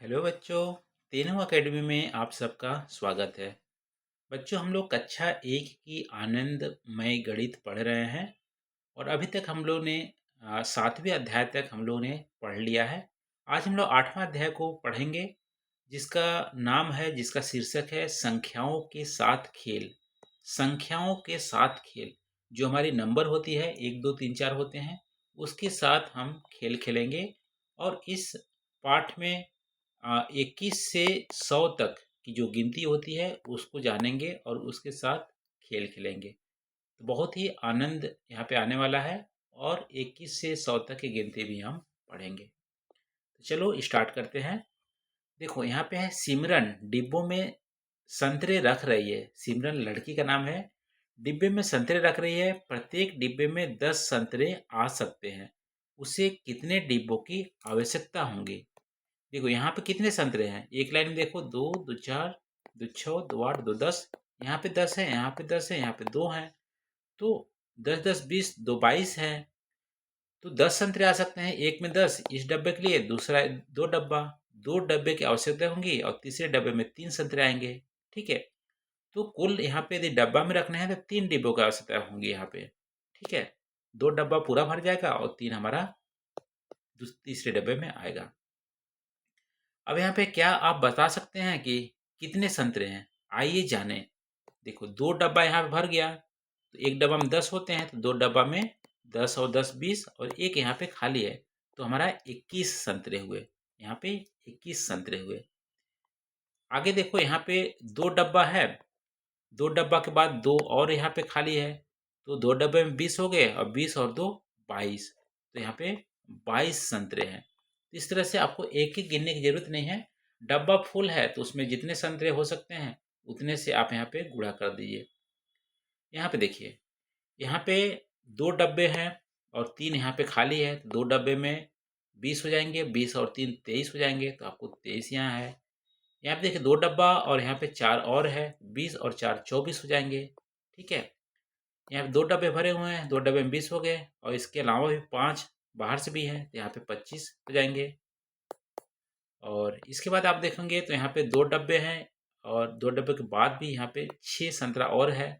Hello बच्चों। तीनों academy में आप सबका स्वागत है। बच्चों, हम लोग कक्षा एक की आनंदमय गणित पढ़ रहे हैं और अभी तक हम लोग ने सातवें अध्याय तक हम लोग ने पढ़ लिया है। आज हम लोग आठवां अध्याय को पढ़ेंगे, जिसका नाम है, जिसका शीर्षक है संख्याओं के साथ खेल। संख्याओं के साथ खेल, जो हमारी नंबर होती है, एक दो तीन चार होते हैं, उसके साथ हम खेल खेलेंगे। और इस पाठ में 21 से 100 तक की जो गिनती होती है उसको जानेंगे और उसके साथ खेल खेलेंगे। तो बहुत ही आनंद यहाँ पे आने वाला है और 21 से 100 तक की गिनती भी हम पढ़ेंगे। तो चलो स्टार्ट करते हैं। देखो, यहाँ पे है सिमरन डिब्बों में संतरे रख रही है। सिमरन लड़की का नाम है। डिब्बे में संतरे रख रही है। प्रत्येक डिब्बे में 10 संतरे आ सकते हैं। उसे कितने डिब्बों की आवश्यकता होंगी? देखो, यहाँ पे कितने संतरे हैं? एक लाइन में देखो, दो, दो चार, दो छः, दो आठ, दो 10। यहाँ पे 10 है, यहाँ पे 10 है, यहाँ पे 2 है। तो 10 10 20, दो 22 है। तो 10 संतरे आ सकते हैं। एक में 10, इस डब्बे के लिए दूसरा दो डब्बा, दो डब्बे की आवश्यकता होंगी और तीसरे डब्बे में 3 संतरे आएंगे। ठीक है। तो कुल यहाँ पे यदि डब्बा में रखना है तो 3 डिब्बों की आवश्यकता होंगी यहाँ पे। ठीक है। दो डब्बा पूरा भर जाएगा और 3 हमारा तीसरे डब्बे में आएगा। अब यहाँ पे क्या आप बता सकते हैं कि कितने संतरे हैं? आइए जाने। देखो, दो डब्बा यहाँ पे भर गया, तो एक डब्बा में 10 होते हैं, तो दो डब्बा में 10 और 10 20 और एक यहाँ पे खाली है, तो हमारा 21 संतरे हुए। यहाँ पे 21 संतरे हुए। आगे देखो, यहाँ पे दो डब्बा है, दो डब्बा के बाद दो और यहाँ पे खाली है, तो दो डब्बे में 20 हो गए और 20 और दो 22। तो यहाँ पे 22 संतरे हैं। इस तरह से आपको एक एक गिनने की जरूरत नहीं है। डब्बा फुल है तो उसमें जितने संतरे हो सकते हैं उतने से आप यहाँ पे गुणा कर दीजिए। यहाँ पे देखिए, यहाँ पे दो डब्बे हैं और तीन यहाँ पे खाली है, तो दो डब्बे में 20 हो जाएंगे, 20 और तीन 23 हो जाएंगे, तो आपको 23 यहाँ है। यहाँ पे देखिए, दो डब्बा और यहाँ पे चार और है, 20 और चार 24 हो जाएंगे। ठीक है। यहाँ पे दो डब्बे भरे हुए हैं, दो डब्बे में 20 हो गए और इसके अलावा भी पांच बाहर से भी हैं, तो यहाँ पे 25 हो जाएंगे। और इसके बाद आप देखेंगे तो यहाँ पे दो डब्बे हैं और दो डब्बे के बाद भी यहाँ पे 6 संतरा और है,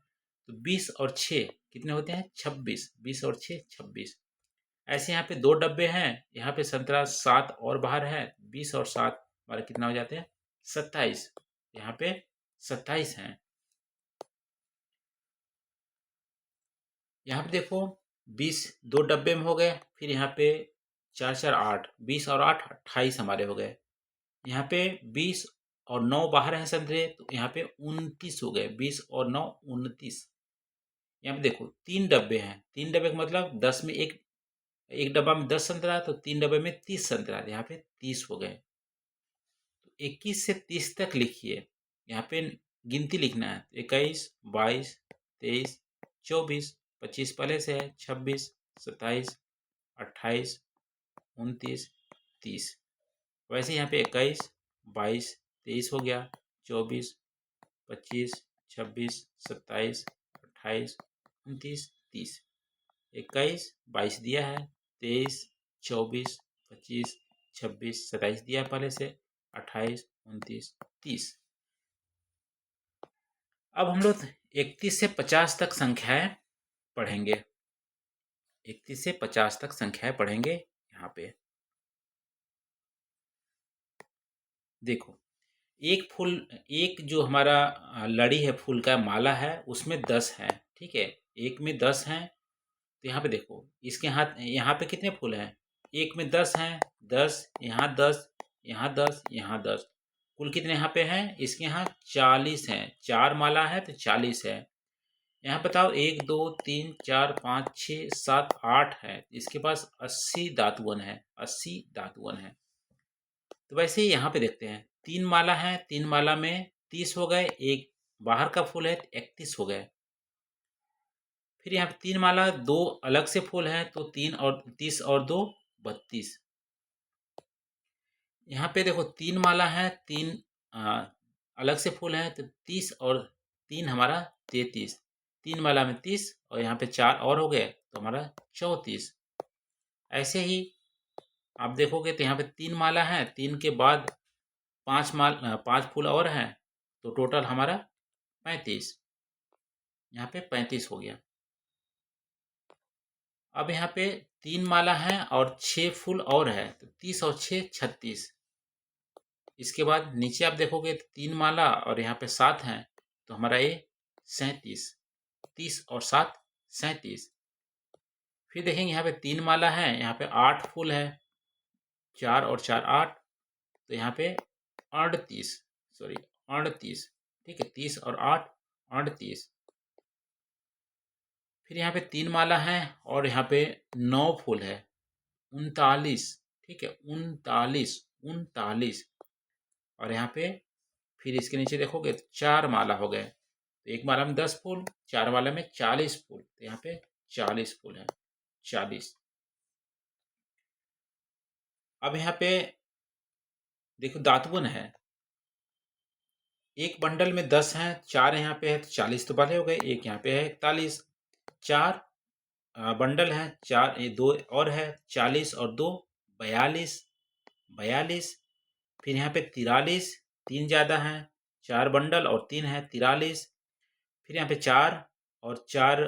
तो 20 और 6 कितने होते हैं? 26। 20 और 6 26। ऐसे यहाँ पे दो डब्बे हैं, यहाँ पे संतरा 7 और बाहर है, 20 और 7 हमारे कितना हो जाते हैं? 27। यहाँ पे 27 हैं। यहाँ पे देखो, 20 दो डब्बे में हो गए, फिर यहाँ पे चार चार 8, 20 और 8 28 हमारे हो गए। यहाँ पे 20 और 9 बाहर हैं संतरे, तो यहाँ पे 29 हो गए। 20 और 9 29। यहाँ पे देखो, तीन डब्बे हैं, तीन डब्बे का मतलब 10 में एक, एक डब्बा में 10 संतरा, तो तीन डब्बे में 30 संतरा, यहाँ पे 30 हो गए। तो 21 से 30 तक लिखिए। यहाँ पे गिनती लिखना है, 21 22 23 24 25 पहले से है, 26 27 28 29 30। वैसे यहाँ पे 21 22 23 हो गया, 24 25 26 27 28 29 30। 21 22 दिया है, 23 24 25 26 27 दिया है पहले से, 28 29 30। अब हम लोग 31 से 50 तक संख्याएं पढ़ेंगे। 31 से 50 तक संख्याएं पढ़ेंगे। यहाँ पे देखो, एक फूल, एक जो हमारा लड़ी है, फूल का माला है, उसमें 10 है। ठीक है। एक में 10 हैं, तो यहाँ पे देखो, इसके हाथ यहाँ पे कितने फूल हैं? एक में 10 हैं, 10 यहाँ, 10 यहाँ, 10 यहाँ, 10। कुल कितने यहाँ पे हैं? इसके यहाँ 40 हैं। चार माला है तो 40 है। यहाँ बताओ, एक दो तीन चार पाँच छः सात 8 है, इसके पास 80 दातुअन है। 80 दातुअन है। तो वैसे ही यहाँ पे देखते हैं, तीन माला है, तीन माला में 30 हो गए, एक बाहर का फूल है, 31 हो गए। फिर यहाँ पे तीन माला, दो अलग से फूल हैं, तो 3 और 30 और 2 32। यहाँ पे देखो, तीन माला है, तीन अलग से फूल हैं, तो 30 और 3 हमारा 33। तीन माला में 30 और यहाँ पे चार और हो गए, तो हमारा 34। ऐसे ही आप देखोगे तो यहाँ पे तीन माला है, तीन के बाद 5 फूल और हैं, तो टोटल हमारा 35। यहाँ पे 35 हो गया। अब यहाँ पे 3 माला है और 6 फूल और है, तो 30 और 6 36। इसके बाद नीचे आप देखोगे तो 3 माला और यहाँ पे 7 हैं, तो हमारा ये 37। 30 और 7 37। फिर देखेंगे यहाँ पे 3 माला है, यहाँ पे 8 फूल है, 4 और 4 8, तो यहाँ पे 38, सॉरी 38। ठीक है, 30 और 8 38। फिर यहाँ पे 3 माला है और यहाँ पे 9 फूल है, 39। ठीक है, 39 39। और यहाँ पे फिर इसके नीचे देखोगे तो 4 माला हो गए, तो एक माला में 10 फूल, 4 माला में 40 फूल, तो यहाँ पे 40 फूल है, 40। अब यहाँ पे देखो दातुन है, एक बंडल में 10 हैं, 4 यहाँ पे है तो 40 तो वाले हो गए, एक यहाँ पे है 41। 4 बंडल हैं, 4 ये 2 और है, 40 और 2 42 42। फिर यहाँ पे 43, 3 ज़्यादा हैं, 4 बंडल और 3 है 43। फिर यहाँ पे 4 और 4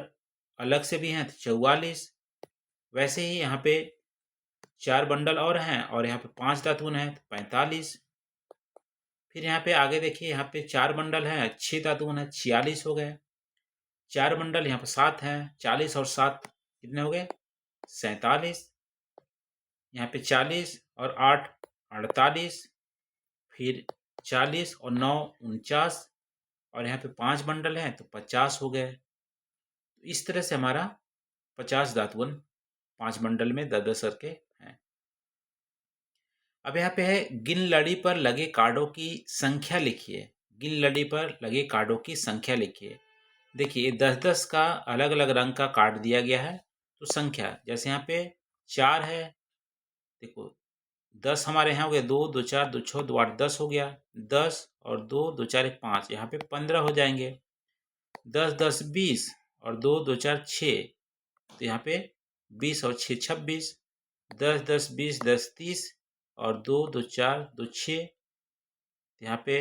अलग से भी हैं तो 44। वैसे ही यहाँ पे 4 बंडल और हैं और यहाँ पे 5 दातुन है तो 45। फिर यहाँ पे आगे देखिए, यहाँ पे 4 बंडल हैं, 6 दातुन है, 46 हो गए। 4 बंडल यहाँ पे 7 हैं, 40 और 7 कितने हो गए, 47। यहाँ पे 40 और 8 48। फिर 40 और 9 49। और यहाँ पे 5 बंडल हैं तो 50 हो गए। तो इस तरह से हमारा 50 धातुअन 5 बंडल में 10-10 करके हैं। अब यहाँ पे है, गिन लड़ी पर लगे कार्डों की संख्या लिखिए। गिन लड़ी पर लगे कार्डों की संख्या लिखिए। देखिए 10-10 का अलग अलग रंग का कार्ड दिया गया है, तो संख्या जैसे यहाँ पे 4 है, देखो 10 हमारे यहाँ हो गया, 2 2 4 2 6 2 8 10 हो गया। 10 और 2 2 4 1 5, यहाँ पे 15 हो जाएंगे। 10 10 20 और 2 2 4 6, तो यहाँ पे 20 और 6 26। 10 10 20 10 30 और 2 2 4 2 6, तो यहाँ पे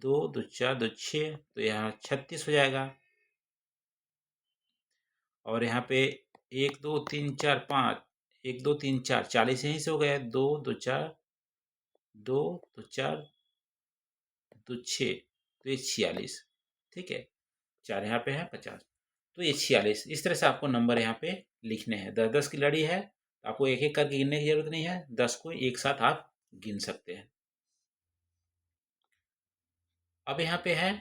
2 2 4 2 6, तो यहाँ 36 हो जाएगा। और यहाँ पे 1 2 3 4 5, 1 2 3 4 40 यहीं से हो गया। 2 2 4 2 2 4 2 6, तो ये 46। ठीक है, 4 यहाँ पे है 50, तो ये 46। इस तरह से आपको नंबर यहाँ पे लिखने हैं। 10-10 की लड़ी है, तो आपको एक एक करके गिनने की जरूरत नहीं है, 10 को एक साथ आप गिन सकते हैं। अब यहाँ पे है,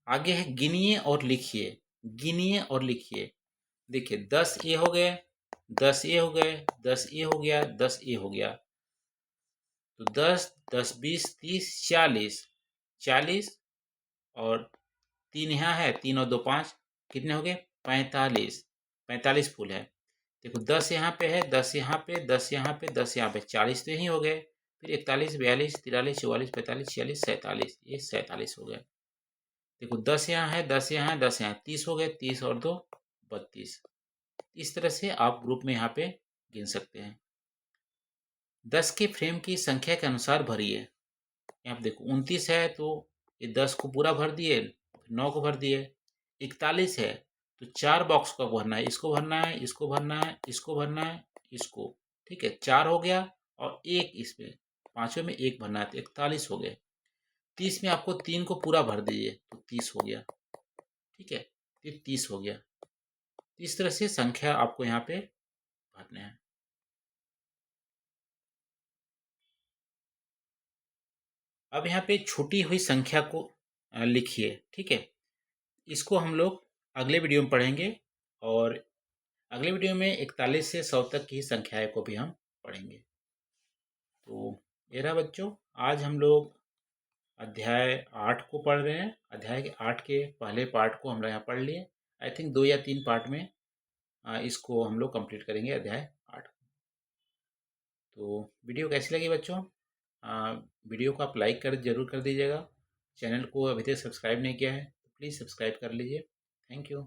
आगे है गिनिए और लिखिए। गिनिए और लिखिए। देखिए 10 ये हो गए, 10 ये हो गए, 10 ये हो गया, 10 ये हो गया, तो 10 10 20 30 40, 40 और 3 यहाँ है, 3 और 2 5, कितने हो गए, 45। 45 फूल है। देखो 10 यहाँ पे है, 10 यहाँ पे, 10 यहाँ पे, 10 यहाँ पे, 40 तो यही हो गए। फिर 41 42 43 44 45 46 47, ये 47 हो गए। देखो 10 यहाँ है, 10 यहाँ है, 10 यहाँ, 30 हो गए। 30 और 2 32। इस तरह से आप ग्रुप में यहाँ पे गिन सकते हैं। 10 के फ्रेम की संख्या के अनुसार भरिए। यहाँ पे देखो 29 है, तो ये 10 को पूरा भर दिए, 9 को भर दिए। 41 है, तो 4 बॉक्स का भरना है, इसको भरना है, इसको भरना है, इसको भरना है, इसको। ठीक है, 4 हो गया और एक इसमें, पांचवें में एक भरना है, तो 41 हो गए। 30 में आपको 3 को पूरा भर दीजिए, तो 30 हो गया। ठीक है, ये 30 हो गया। इस तरह से संख्या आपको यहाँ पे भरने हैं। अब यहाँ पे छूटी हुई संख्या को लिखिए। ठीक है, इसको हम लोग अगले वीडियो में पढ़ेंगे, और अगले वीडियो में 41 से 100 तक की संख्याएं को भी हम पढ़ेंगे। तो ये रहा बच्चों, आज हम लोग अध्याय 8 को पढ़ रहे हैं। अध्याय के 8 के पहले पार्ट को हम लोग यहाँ पढ़ लिए। आई थिंक 2 या 3 पार्ट में इसको हम लोग कंप्लीट करेंगे, अध्याय 8। तो वीडियो कैसी लगी बच्चों? वीडियो को आप लाइक कर जरूर कर दीजिएगा। चैनल को अभी तक सब्सक्राइब नहीं किया है तो प्लीज़ सब्सक्राइब कर लीजिए। Thank you.